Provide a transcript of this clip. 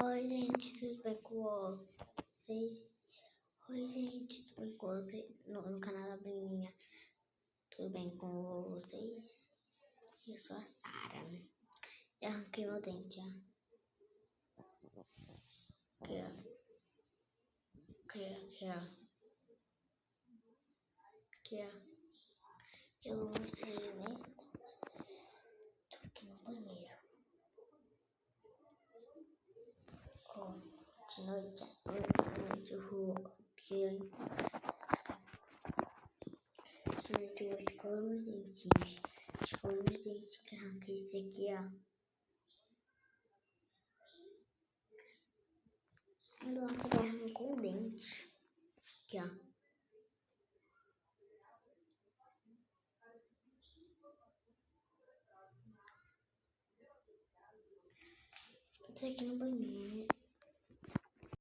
Oi, gente, tudo bem com vocês? Oi, gente, tudo bem com vocês? No canal da Bruninha. Tudo bem com vocês? Eu sou a Sara. Eu arranquei meu dente, ó. Aqui, ó. Aqui, ó. Eu vou sair, né? Tô aqui no banheiro. Ó, de noite eu vou aqui. De noite eu vou escovar meus dentinhos. Escovar meus dentes, que arranquei esse aqui, ó. Eu acho que arrancou um dente. Aqui, ó. Isso aqui no banheiro.